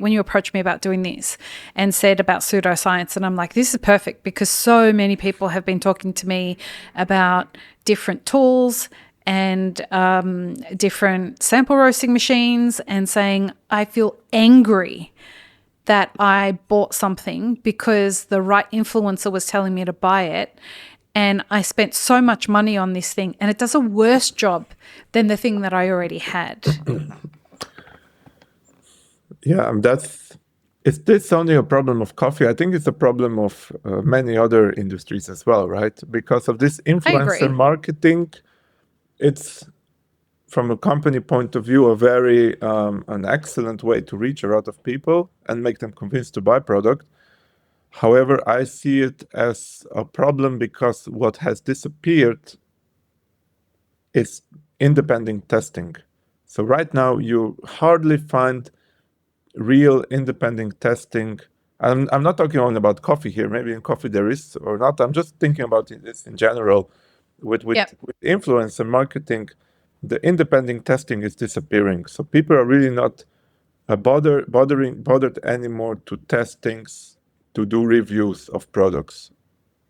when you approached me about doing this and said about pseudoscience, and I'm like, this is perfect because so many people have been talking to me about different tools and different sample roasting machines and saying, I feel angry that I bought something because the right influencer was telling me to buy it. And I spent so much money on this thing and it does a worse job than the thing that I already had. Yeah, is this only a problem of coffee? I think it's a problem of many other industries as well, right? Because of this influencer marketing, it's, from a company point of view, a very an excellent way to reach a lot of people and make them convinced to buy product. However, I see it as a problem because what has disappeared is independent testing. So right now you hardly find real independent testing. I'm not talking only about coffee here. Maybe in coffee there is or not. I'm just thinking about this in general. With influencer marketing, the independent testing is disappearing. So people are really not bothered anymore to test things, to do reviews of products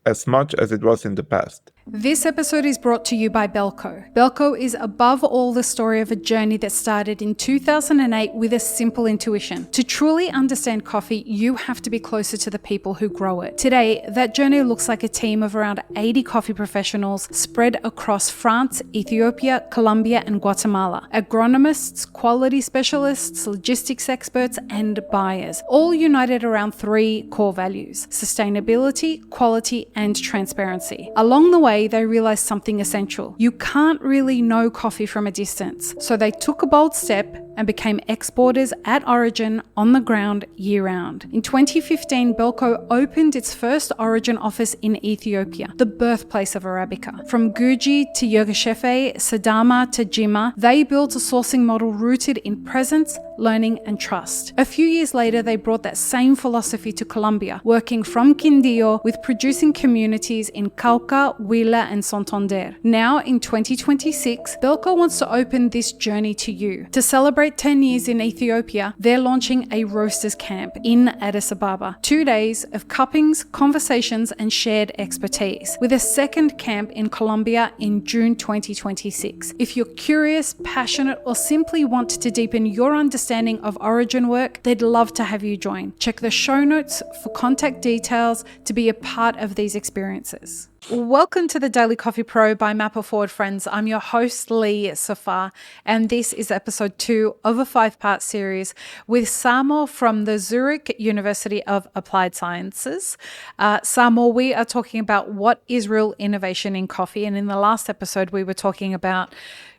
as much as it was in the past. This episode is brought to you by Belco. Belco is above all the story of a journey that started in 2008 with a simple intuition. To truly understand coffee, you have to be closer to the people who grow it. Today, that journey looks like a team of around 80 coffee professionals spread across France, Ethiopia, Colombia, and Guatemala. Agronomists, quality specialists, logistics experts, and buyers, all united around 3 core values: sustainability, quality, and transparency. Along the way, they realized something essential. You can't really know coffee from a distance. So they took a bold step and became exporters at origin on the ground year-round. In 2015, Belco opened its first origin office in Ethiopia, the birthplace of Arabica. From Guji to Yogasheffe, Sadama to Jima, they built a sourcing model rooted in presence, learning, and trust. A few years later, they brought that same philosophy to Colombia, working from Quindío with producing communities in Cauca, Huila, and Santander. Now, in 2026, Belco wants to open this journey to you. To celebrate 10 years in Ethiopia, they're launching a roasters camp in Addis Ababa. 2 days of cuppings, conversations, and shared expertise, with a second camp in Colombia in June 2026. If you're curious, passionate, or simply want to deepen your understanding of origin work, they'd love to have you join. Check the show notes for contact details to be a part of these experiences. Welcome to the Daily Coffee Pro by Mapper Forward, friends. I'm your host, Lee Safar, and this is episode 2 of a 5-part series with Samo from the Zurich University of Applied Sciences. Samo, we are talking about what is real innovation in coffee, and in the last episode, we were talking about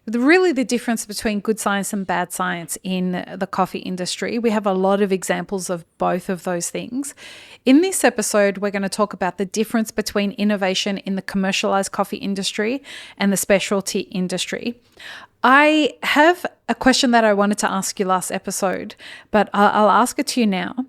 the difference between good science and bad science in the coffee industry. We have a lot of examples of both of those things. In this episode, we're going to talk about the difference between innovation in the commercialized coffee industry and the specialty industry. I have a question that I wanted to ask you last episode, but I'll ask it to you now.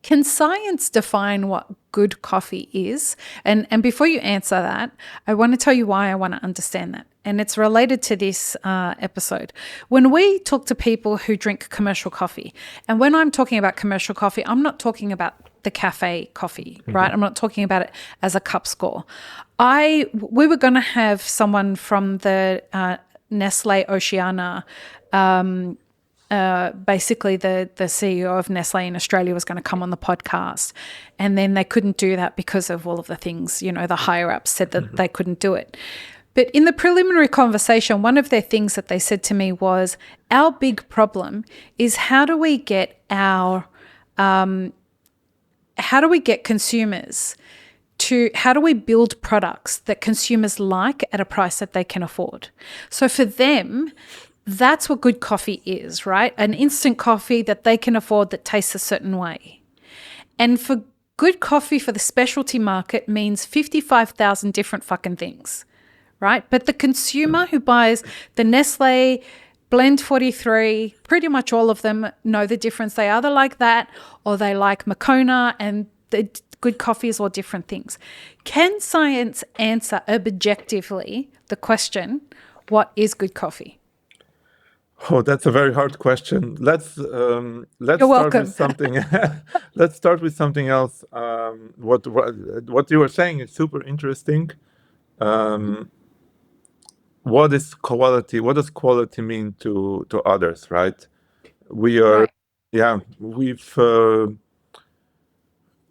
Can science define what good coffee is? And before you answer that, I want to tell you why I want to understand that. And it's related to this episode. When we talk to people who drink commercial coffee, and when I'm talking about commercial coffee, I'm not talking about the cafe coffee, right? I'm not talking about it as a cup score. We were going to have someone from the Nestle Oceania, basically the CEO of Nestle in Australia was going to come on the podcast, and then they couldn't do that because of all of the things, the higher ups said that they couldn't do it. But in the preliminary conversation, one of their things that they said to me was, our big problem is how do we get consumers to, how do we build products that consumers like at a price that they can afford? So for them, that's what good coffee is, right? An instant coffee that they can afford that tastes a certain way. And for good coffee for the specialty market means 55,000 different fucking things, right? But the consumer who buys the Nestle Blend 43, pretty much all of them know the difference. They either like that or they like Moccona, and the good coffee is all different things. Can science answer objectively the question, what is good coffee? Oh, that's a very hard question. Let's You're start welcome. with something. Let's start with something else. What you were saying is super interesting. What is quality? What does quality mean to others? Right? We are, Right. yeah. We've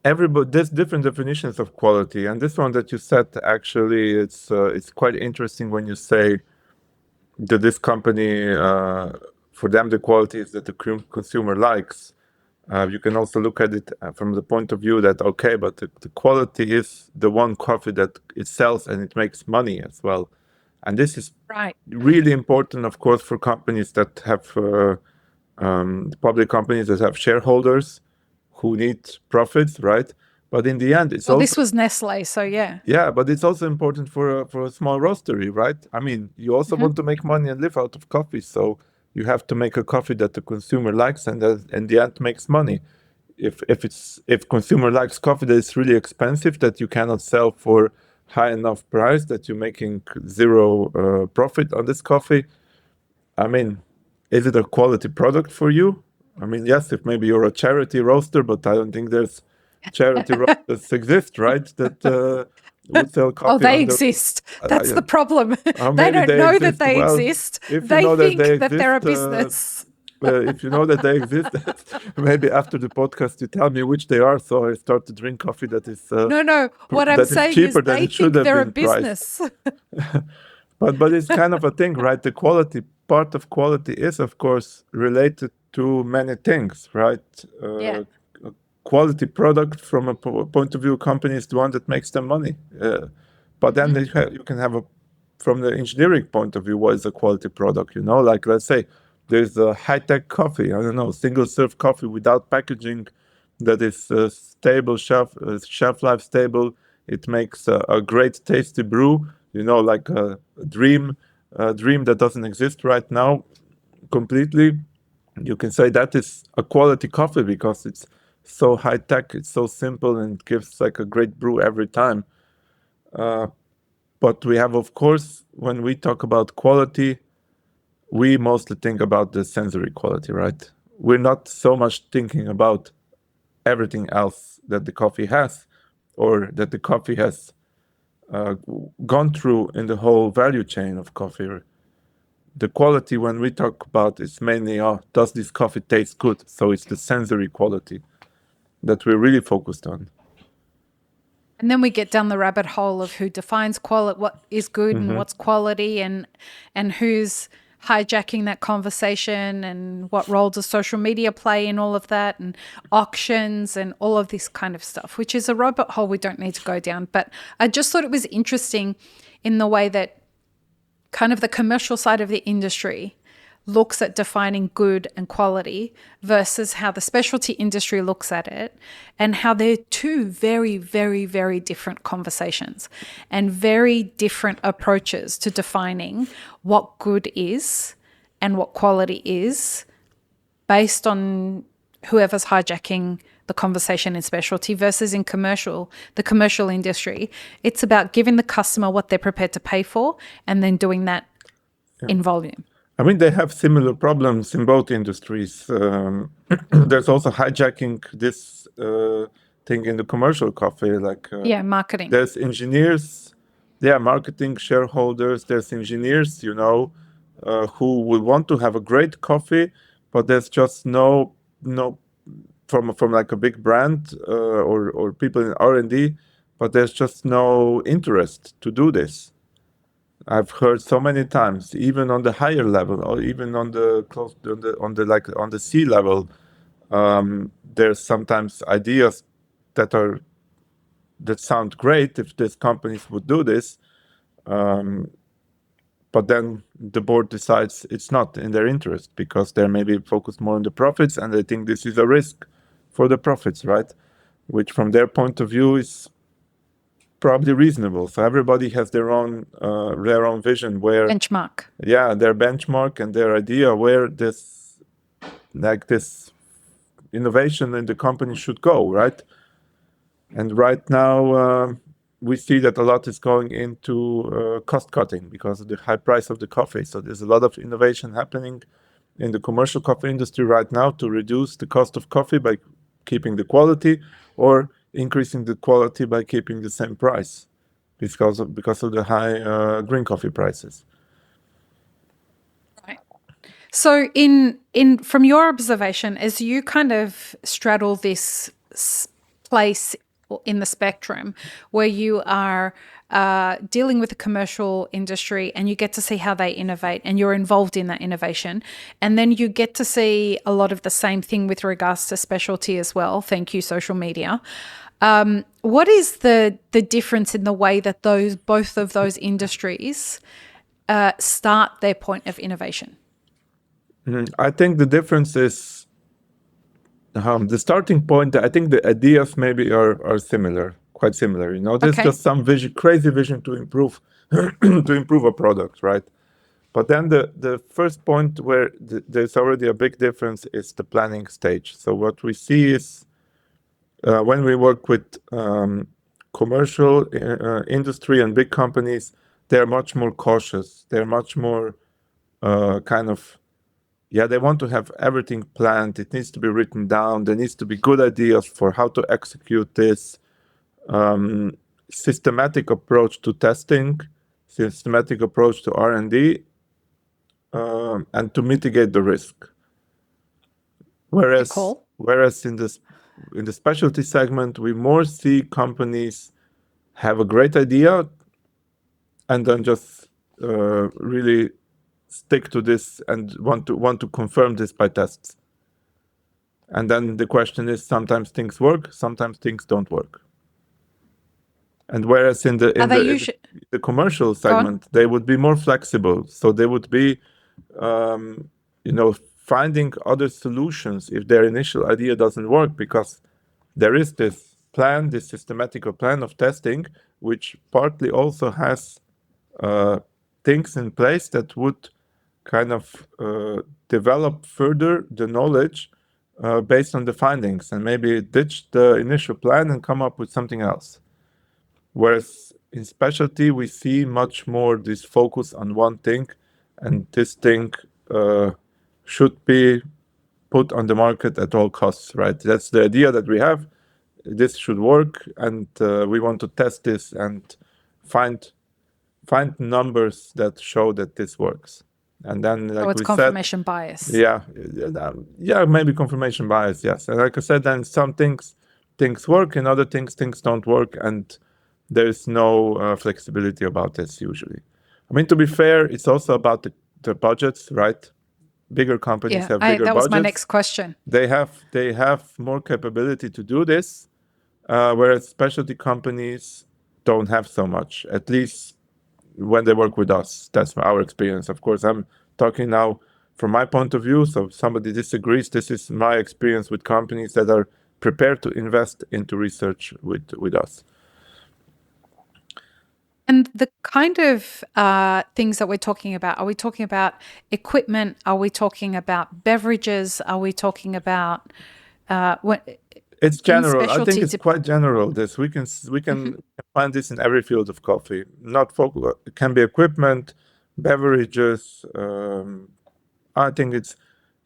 everybody. There's different definitions of quality, and this one that you said actually, it's quite interesting when you say that this company, for them, the quality is that the consumer likes. You can also look at it from the point of view that, okay, but the quality is the one coffee that it sells and it makes money as well. And this is Right. really important, of course, for companies that have public companies that have shareholders who need profits, right? But in the end, it's Well, also this was Nestle, so yeah. yeah, but it's also important for a small roastery, right? I mean, you also want to make money and live out of coffee, so you have to make a coffee that the consumer likes and that in the end makes money. If consumer likes coffee that is really expensive that you cannot sell for high enough price that you're making zero profit on this coffee, I mean, is it a quality product for you? I mean, yes, if maybe you're a charity roaster, but I don't think there's charity roasters exist, right? That would sell Oh, coffee they under. exist. That's the problem. They Maybe don't they know that exist. they Well, exist. if you They know that they think that they're a exist, business. if you know that they exist, maybe after the podcast you tell me which they are, so I start to drink coffee that is No. What I'm that is saying is cheaper than they it should think have they're a been priced. business. But it's kind of a thing, right? The quality part of quality is, of course, related to many things, right? Yeah. A quality product from a point of view company is the one that makes them money. But then you can have a from the engineering point of view, what is a quality product? You know, like let's say there's a high-tech coffee. I don't know, single-serve coffee without packaging that is stable shelf life stable. It makes a great tasty brew. You know, like a dream that doesn't exist right now completely. You can say that is a quality coffee because it's so high tech, it's so simple, and gives like a great brew every time. But we have, of course, when we talk about quality, we mostly think about the sensory quality, right? We're not so much thinking about everything else that the coffee has or that the coffee has gone through in the whole value chain of coffee. The quality when we talk about is mainly, does this coffee taste good? So it's the sensory quality that we're really focused on. And then we get down the rabbit hole of who defines quality, what is good and what's quality, and who's hijacking that conversation, and what role does social media play in all of that, and auctions and all of this kind of stuff, which is a rabbit hole we don't need to go down. But I just thought it was interesting in the way that kind of the commercial side of the industry looks at defining good and quality versus how the specialty industry looks at it, and how they're two very, very, very different conversations and very different approaches to defining what good is and what quality is based on whoever's hijacking the conversation in specialty versus in the commercial industry. It's about giving the customer what they're prepared to pay for and then doing that in volume. I mean, they have similar problems in both industries. There's also hijacking this thing in the commercial coffee. Like, Marketing. there's engineers, marketing shareholders. There's engineers, who will want to have a great coffee, but there's just no from like a big brand or people in R&D, but there's just no interest to do this. I've heard so many times, even on the higher level, or even on the close on the sea level, there's sometimes ideas that sound great if these companies would do this, but then the board decides it's not in their interest because they're maybe focused more on the profits and they think this is a risk for the profits, right? Which from their point of view is probably reasonable. So everybody has their own vision where Benchmark. their benchmark and their idea where this innovation in the company should go, right? And right now we see that a lot is going into cost cutting because of the high price of the coffee. So there's a lot of innovation happening in the commercial coffee industry right now to reduce the cost of coffee by keeping the quality, or increasing the quality by keeping the same price because of the high green coffee prices. Right. So in from your observation, as you kind of straddle this place in the spectrum where you are dealing with the commercial industry and you get to see how they innovate and you're involved in that innovation, and then you get to see a lot of the same thing with regards to specialty as well. Thank you, social media. What is the difference in the way that both of those industries start their point of innovation? I think the difference is the starting point. I think the ideas maybe are similar, quite similar. There's just some crazy vision to improve to improve a product, right? But then the first point where there's already a big difference is the planning stage. So what we see is when we work with commercial industry and big companies, they're much more cautious. They're much more they want to have everything planned. It needs to be written down. There needs to be good ideas for how to execute this. Systematic approach to testing, systematic approach to R&D, and to mitigate the risk. Whereas in the specialty segment, we more see companies have a great idea and then just really stick to this and want to confirm this by tests. And then the question is, sometimes things work, sometimes things don't work. And whereas in the commercial segment, they would be more flexible. So they would be, finding other solutions if their initial idea doesn't work, because there is this plan, this systematical plan of testing, which partly also has things in place that would kind of develop further the knowledge based on the findings, and maybe ditch the initial plan and come up with something else. Whereas in specialty, we see much more this focus on one thing, and this thing should be put on the market at all costs, right? That's the idea that we have. This should work, and we want to test this and find numbers that show that this works. And then, like it's confirmation bias. Yeah, maybe confirmation bias, yes. And like I said, then some things work, and other things don't work, and there's no flexibility about this usually. I mean, to be fair, it's also about the budgets, right? Bigger companies have bigger budgets. That was my next question. They have more capability to do this, whereas specialty companies don't have so much, at least when they work with us. That's our experience. Of course, I'm talking now from my point of view, so if somebody disagrees, this is my experience with companies that are prepared to invest into research with us. And the kind of things that we're talking about, are we talking about equipment? Are we talking about beverages? Are we talking about It's general. I think it's quite general. We can find this in every field of coffee. It can be equipment, beverages. I think it's,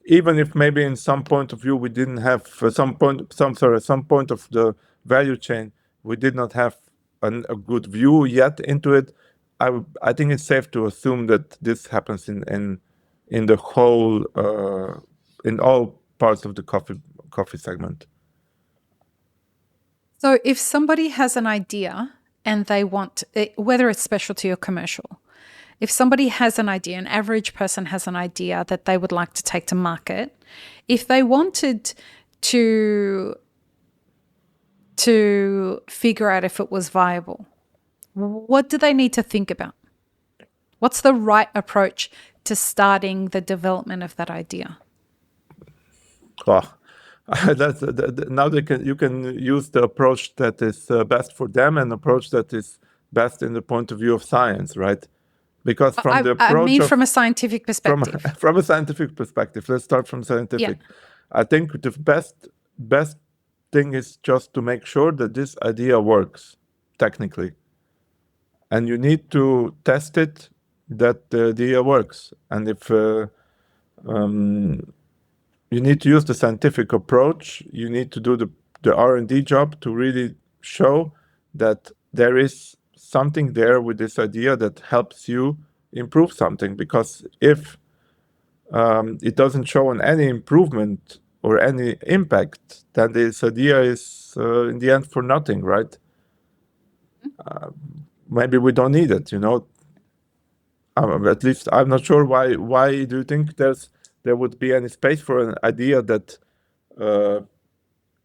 even if maybe in some point of view we didn't have some point of the value chain we did not have a good view yet into it. I think it's safe to assume that this happens in the whole in all parts of the coffee segment. So if somebody has an idea and they want, whether it's specialty or commercial, if somebody has an idea, an average person has an idea that they would like to take to market, if they wanted to figure out if it was viable, what do they need to think about? What's the right approach to starting the development of that idea? Now you can use the approach that is best for them, and approach that is best in the point of view of science, right? Because from from a scientific perspective. From a scientific perspective, let's start from scientific. Yeah. I think the best thing is just to make sure that this idea works technically, and you need to test it that the idea works. And if you need to use the scientific approach. You need to do the R&D job to really show that there is something there with this idea that helps you improve something. Because if it doesn't show on any improvement or any impact, then this idea is in the end for nothing, right? Maybe we don't need it, at least I'm not sure why do you think there would be any space for an idea that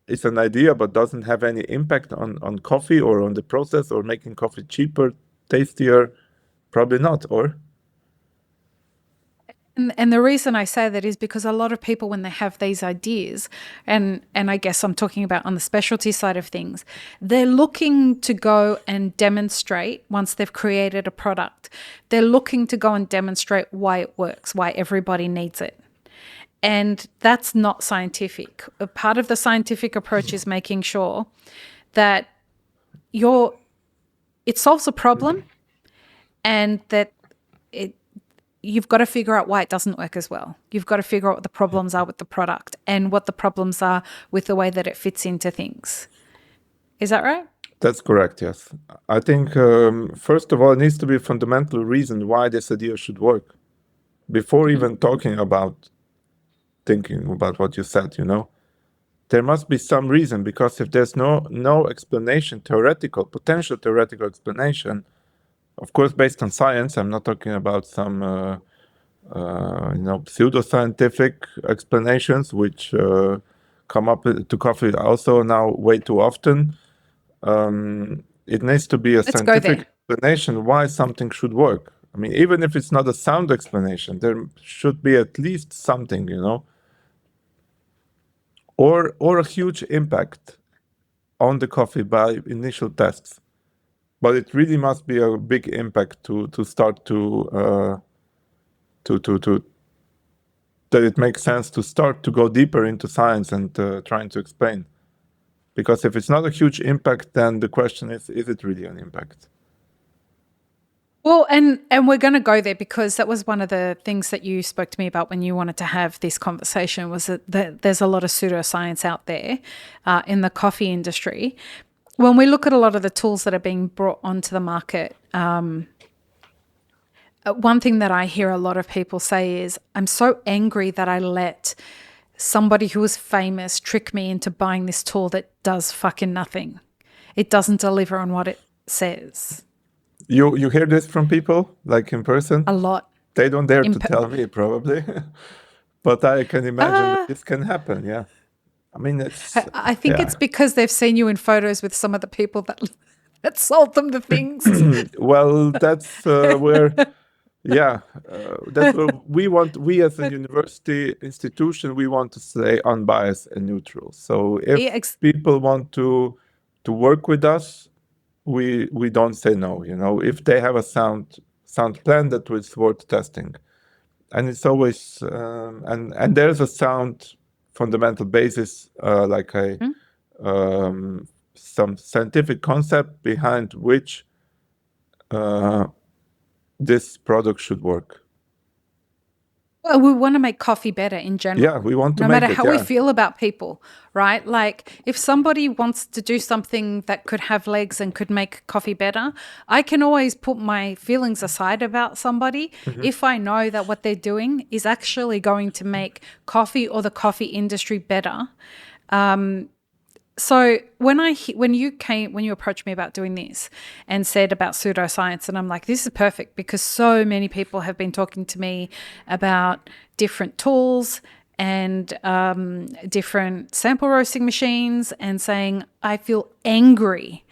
is an idea but doesn't have any impact on coffee or on the process or making coffee cheaper, tastier? Probably not, or? And the reason I say that is because a lot of people, when they have these ideas, and I guess I'm talking about on the specialty side of things, they're looking to go and demonstrate, once they've created a product, they're looking to go and demonstrate why it works, why everybody needs it. And that's not scientific. A part of the scientific approach is making sure that it solves a problem and that you've got to figure out why it doesn't work as well. You've got to figure out what the problems are with the product and what the problems are with the way that it fits into things. Is that right? That's correct, yes. I think, first of all, it needs to be a fundamental reason why this idea should work. Before even thinking about what you said, there must be some reason, because if there's no explanation, potential theoretical explanation, of course, based on science, I'm not talking about some, pseudoscientific explanations, which come up to coffee also now way too often. It needs to be a scientific explanation why something should work. I mean, even if it's not a sound explanation, there should be at least something, or a huge impact on the coffee by initial tests. But it really must be a big impact to start to that it makes sense to start to go deeper into science and trying to explain. Because if it's not a huge impact, then the question is it really an impact? Well, and we're going to go there, because that was one of the things that you spoke to me about when you wanted to have this conversation, was that there's a lot of pseudoscience out there in the coffee industry. When we look at a lot of the tools that are being brought onto the market, one thing that I hear a lot of people say is, I'm so angry that I let somebody who is famous trick me into buying this tool that does fucking nothing. It doesn't deliver on what it says. You hear this from people, like in person? A lot. They don't dare to tell me, probably. But I can imagine that this can happen, yeah. I mean, I think it's because they've seen you in photos with some of the people that sold them the things. Well, that's where, that's where we as a university institution, we want to stay unbiased and neutral. So if people want to work with us, we don't say no. If they have a sound plan that is worth testing, and it's always and there's a sound fundamental basis, some scientific concept behind which this product should work. Well, we want to make coffee better in general. Yeah, we want to no make matter it, how we feel about people, right? Like, if somebody wants to do something that could have legs and could make coffee better, I can always put my feelings aside about somebody if I know that what they're doing is actually going to make coffee or the coffee industry better. So when you approached me about doing this and said about pseudoscience, and I'm like, this is perfect, because so many people have been talking to me about different tools and different sample roasting machines, and saying, I feel angry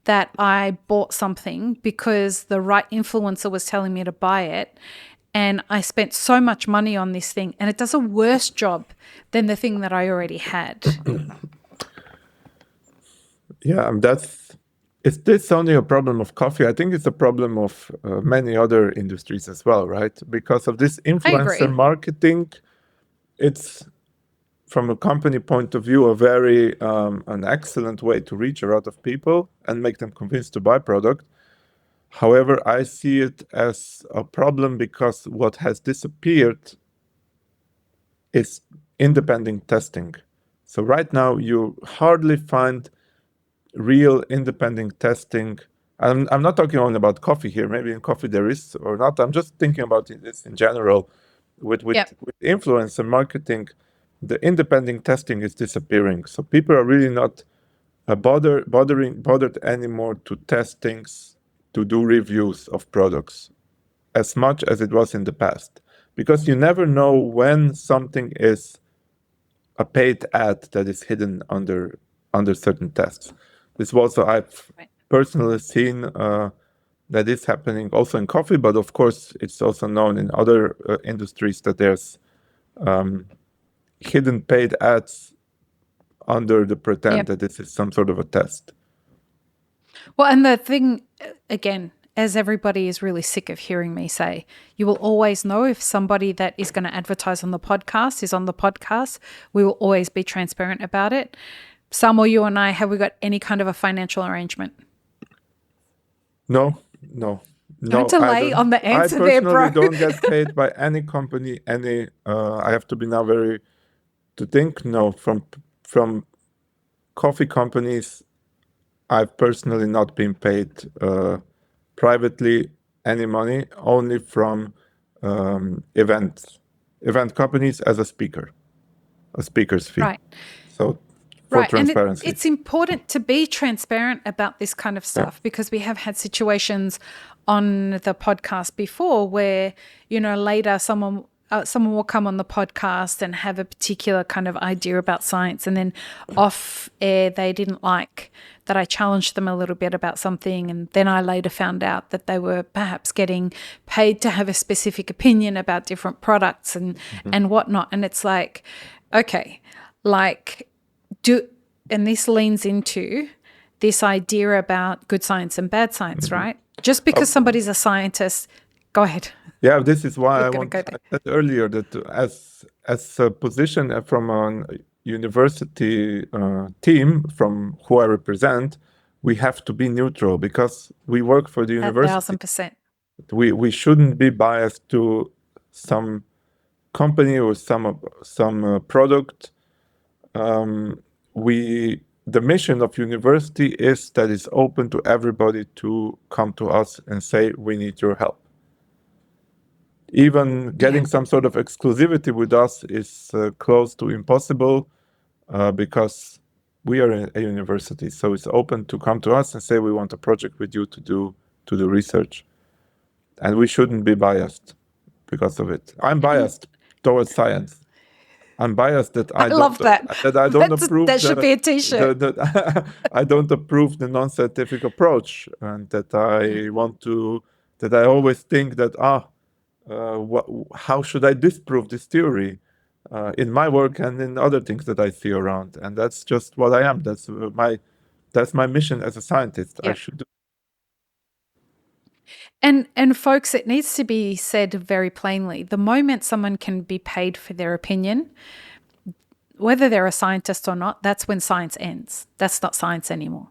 that I bought something because the right influencer was telling me to buy it, and I spent so much money on this thing, and it does a worse job than the thing that I already had. Yeah, is this only a problem of coffee? I think it's a problem of many other industries as well, right? Because of this influencer marketing, it's, from a company point of view, a very an excellent way to reach a lot of people and make them convinced to buy product. However, I see it as a problem because what has disappeared is independent testing. So right now you hardly find real independent testing. I'm not talking only about coffee here. Maybe in coffee there is or not. I'm just thinking about this in general. With influencer marketing, the independent testing is disappearing. So people are really not bothered anymore to test things, to do reviews of products as much as it was in the past, because you never know when something is a paid ad that is hidden under certain tests. This was I've personally seen that is happening also in coffee, but of course it's also known in other industries that there's hidden paid ads under the pretend that this is some sort of a test. Well, and the thing, again, as everybody is really sick of hearing me say, you will always know if somebody that is going to advertise on the podcast is on the podcast. We will always be transparent about it. Samo, you and I, have we got any kind of a financial arrangement? No. Don't delay on the answer there, bro. I personally don't get paid by any company. I have to be now to think. No, from coffee companies, I've personally not been paid privately any money, only from event companies as a speaker's fee. Right. So for transparency. And it's important to be transparent about this kind of stuff because we have had situations on the podcast before where, later someone will come on the podcast and have a particular kind of idea about science, and then off air they didn't like that I challenged them a little bit about something, and then I later found out that they were perhaps getting paid to have a specific opinion about different products and whatnot. And it's like, okay, and this leans into this idea about good science and bad science, right? Just because somebody's a scientist, go ahead. Yeah, this is why I said earlier that as a position from a university team from who I represent, we have to be neutral because we work for the university. 1,000%. We shouldn't be biased to some company or some product. The mission of university is that it's open to everybody to come to us and say, we need your help. Even getting some sort of exclusivity with us is close to impossible because we are a university. So it's open to come to us and say, we want a project with you to do research. And we shouldn't be biased because of it. I'm biased towards science. I'm biased that I don't approve. That should be a T-shirt. I don't approve the non-scientific approach, and that I always think that how should I disprove this theory in my work and in other things that I see around? And that's just what I am. That's my mission as a scientist. I should do. And folks, it needs to be said very plainly. The moment someone can be paid for their opinion, whether they're a scientist or not, that's when science ends. That's not science anymore.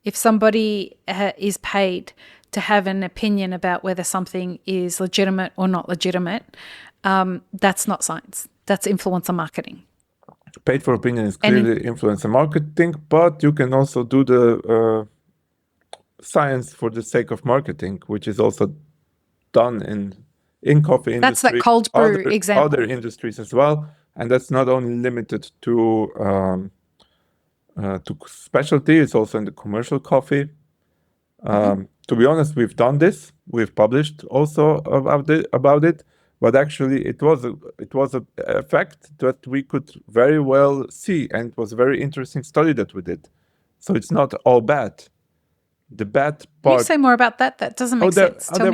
If somebody is paid to have an opinion about whether something is legitimate or not legitimate, that's not science. That's influencer marketing. Paid for opinion is clearly influencer marketing, but you can also do the science for the sake of marketing, which is also done in coffee industry. That's that cold brew example. Other industries as well, and that's not only limited to specialty. It's also in the commercial coffee. To be honest, we've done this. We've published also about it, but actually it was a fact that we could very well see, and it was a very interesting study that we did. So it's not all bad. The bad part. Can you say more about that? That doesn't make sense. There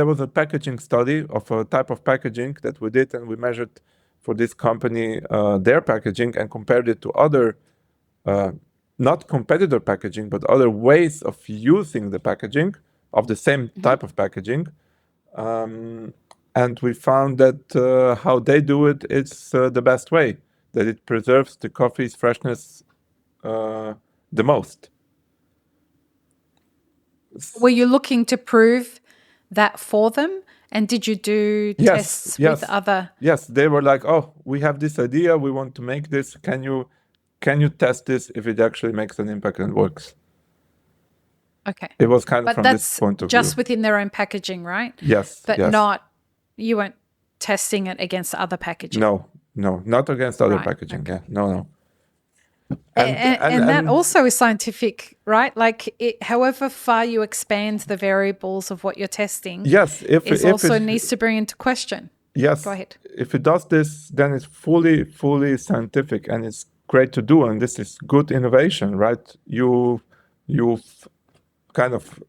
was a packaging study of a type of packaging that we did, and we measured for this company their packaging and compared it to other, not competitor packaging, but other ways of using the packaging of the same type of packaging. And we found that how they do it is the best way, that it preserves the coffee's freshness the most. Were you looking to prove that for them And did you do tests with other? Yes, they were like, oh, we have this idea, we want to make this. Can you test this if it actually makes an impact and works? Okay. It was kind of from this point of view. Just within their own packaging, right? Yes. But you weren't testing it against other packaging. No, not against other packaging. Okay. Yeah, no. And that also is scientific, right? Like however far you expand the variables of what you're testing, it also needs to bring into question. Yes. Go ahead. If it does this, then it's fully scientific, and it's great to do, and this is good innovation, right? You've kind of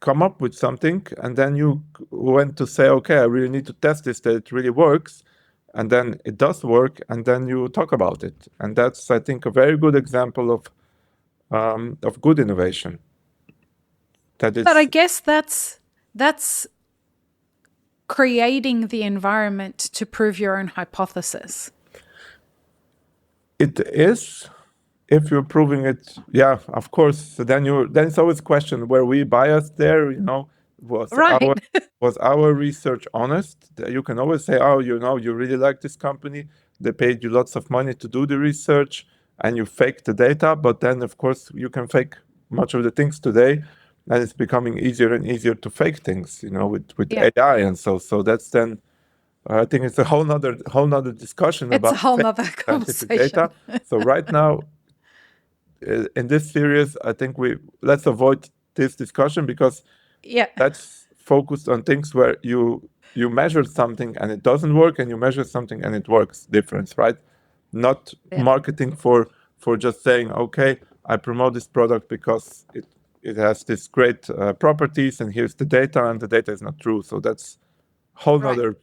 come up with something, and then you went to say, okay, I really need to test this, that it really works. And then it does work, and then you talk about it. And that's, I think, a very good example of good innovation. But I guess that's creating the environment to prove your own hypothesis. It is, if you're proving it, yeah, of course. So then it's always a question, were we biased there, Was our research honest? You can always say, oh, you really like this company. They paid you lots of money to do the research, and you fake the data. But then, of course, you can fake much of the things today, and it's becoming easier and easier to fake things, with AI and so. So that's then, I think it's a whole nother discussion about a whole nother conversation. Data. So right now, in this series, I think let's avoid this discussion because that's focused on things where you measure something and it doesn't work, and you measure something and it works. Difference, right? Not marketing for just saying, okay, I promote this product because it has this great properties, and here's the data, and the data is not true. So that's whole nother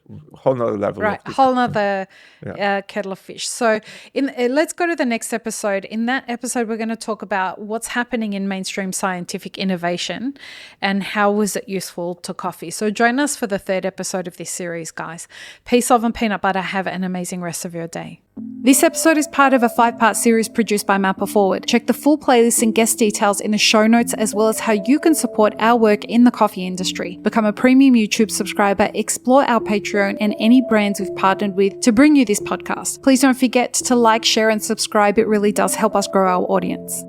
level. Right, a whole nother kettle of fish. So let's go to the next episode. In that episode, we're going to talk about what's happening in mainstream scientific innovation and how was it useful to coffee. So join us for the third episode of this series, guys. Peace, love, and peanut butter. Have an amazing rest of your day. This episode is part of a 5-part series produced by Mapper Forward. Check the full playlist and guest details in the show notes, as well as how you can support our work in the coffee industry. Become a premium YouTube subscriber, explore our Patreon and any brands we've partnered with to bring you this podcast. Please don't forget to like, share, and subscribe. It really does help us grow our audience.